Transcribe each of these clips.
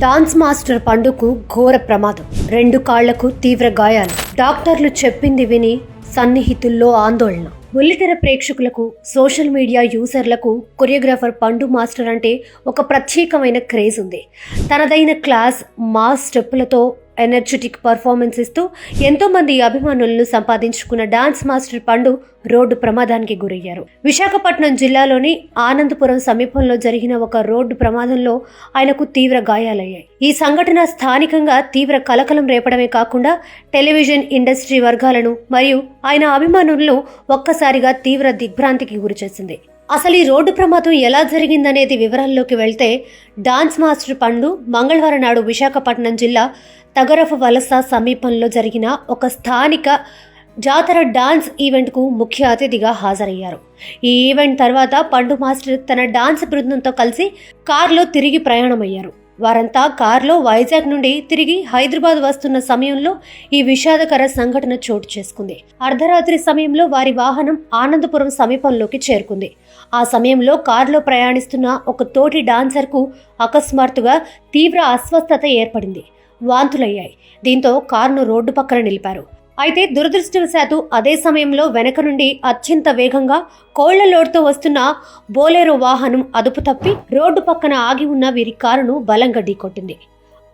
Dance master పండుకు ఘోర ప్రమాదం. 2 కాళ్లకు తీవ్ర గాయాలు. డాక్టర్లు చెప్పింది విని సన్నిహితుల్లో ఆందోళన. బుల్లితెర ప్రేక్షకులకు, సోషల్ మీడియా యూజర్లకు కొరియోగ్రాఫర్ పండు మాస్టర్ అంటే ఒక ప్రత్యేకమైన క్రేజ్ ఉంది. తనదైన క్లాస్, మాస్ స్టెప్పులతో ఎనర్జెటిక్ పర్ఫార్మెన్స్ ఇస్తూ ఎంతో మంది అభిమానులను సంపాదించుకున్న డాన్స్ మాస్టర్ పండు రోడ్డు ప్రమాదానికి గురయ్యారు. విశాఖపట్నం జిల్లాలోని ఆనందపురం సమీపంలో జరిగిన ఒక రోడ్డు ప్రమాదంలో ఆయనకు తీవ్ర గాయాలయ్యాయి. ఈ సంఘటన స్థానికంగా తీవ్ర కలకలం రేపడమే కాకుండా టెలివిజన్ ఇండస్ట్రీ వర్గాలను మరియు ఆయన అభిమానులను ఒక్కసారిగా తీవ్ర దిగ్భ్రాంతికి గురిచేసింది. అసలు ఈ రోడ్డు ప్రమాదం ఎలా జరిగిందనేది వివరాల్లోకి వెళ్తే, డాన్స్ మాస్టర్ పండు మంగళవారం నాడు విశాఖపట్నం జిల్లా తగరఫ వలస సమీపంలో జరిగిన ఒక స్థానిక జాతర డాన్స్ ఈవెంట్కు ముఖ్య అతిథిగా హాజరయ్యారు. ఈ ఈవెంట్ తర్వాత పండు మాస్టర్ తన డాన్స్ బృందంతో కలిసి కారులో తిరిగి ప్రయాణమయ్యారు. వారంతా కారులో వైజాగ్ నుండి తిరిగి హైదరాబాద్ వస్తున్న సమయంలో ఈ విషాదకర సంఘటన చోటు చేసుకుంది. అర్ధరాత్రి సమయంలో వారి వాహనం ఆనందపురం సమీపంలోకి చేరుకుంది. ఆ సమయంలో కారులో ప్రయాణిస్తున్న ఒక తోటి డాన్సర్కు అకస్మాత్తుగా తీవ్ర అస్వస్థత ఏర్పడింది. వాంతులయ్యాయి. దీంతో కారును రోడ్డు పక్కన నిలిపారు. అయితే దురదృష్టవశాత్తు అదే సమయంలో వెనక నుండి అత్యంత వేగంగా కోళ్ల లోడ్తో వస్తున్న బోలెరో వాహనం అదుపు తప్పి రోడ్డు పక్కన ఆగి ఉన్న వీరి కారును బలంగా ఢీకొట్టింది.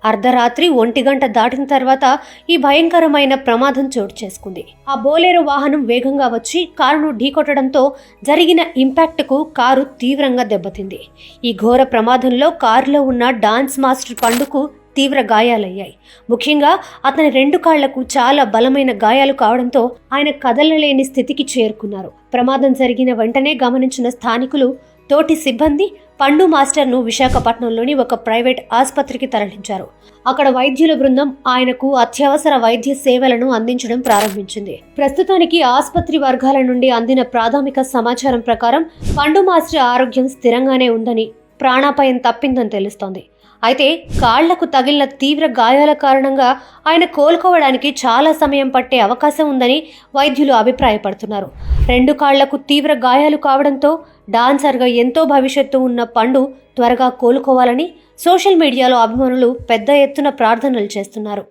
అర్ధరాత్రి 1 గంట దాటిన తర్వాత ఈ భయంకరమైన ప్రమాదం చోటు చేసుకుంది. ఆ బోలెరో వాహనం వేగంగా వచ్చి కారును ఢీకొట్టడంతో జరిగిన ఇంపాక్ట్కు కారు తీవ్రంగా దెబ్బతింది. ఈ ఘోర ప్రమాదంలో కారులో ఉన్న డాన్స్ మాస్టర్ పండుకు తీవ్ర గాయాలయ్యాయి. ముఖ్యంగా అతని 2 కాళ్లకు చాలా బలమైన గాయాలు కావడంతో ఆయన కదలలేని స్థితికి చేరుకున్నారు. ప్రమాదం జరిగిన వెంటనే గమనించిన స్థానికులు, తోటి సిబ్బంది పండు మాస్టర్ను విశాఖపట్నంలోని ఒక ప్రైవేట్ ఆసుపత్రికి తరలించారు. అక్కడ వైద్యుల బృందం ఆయనకు అత్యవసర వైద్య సేవలను అందించడం ప్రారంభించింది. ప్రస్తుతానికి ఆసుపత్రి వర్గాల నుండి అందిన ప్రాథమిక సమాచారం ప్రకారం పండు మాస్టర్ ఆరోగ్యం స్థిరంగానే ఉందని, ప్రాణాపాయం తప్పిందని తెలుస్తోంది. అయితే కాళ్లకు తగిలిన తీవ్ర గాయాల కారణంగా ఆయన కోలుకోవడానికి చాలా సమయం పట్టే అవకాశం ఉందని వైద్యులు అభిప్రాయపడుతున్నారు. 2 కాళ్లకు తీవ్ర గాయాలు కావడంతో డాన్సర్గా ఎంతో భవిష్యత్తు ఉన్న పండు త్వరగా కోలుకోవాలని సోషల్ మీడియాలో అభిమానులు పెద్ద ఎత్తున ప్రార్థనలు చేస్తున్నారు.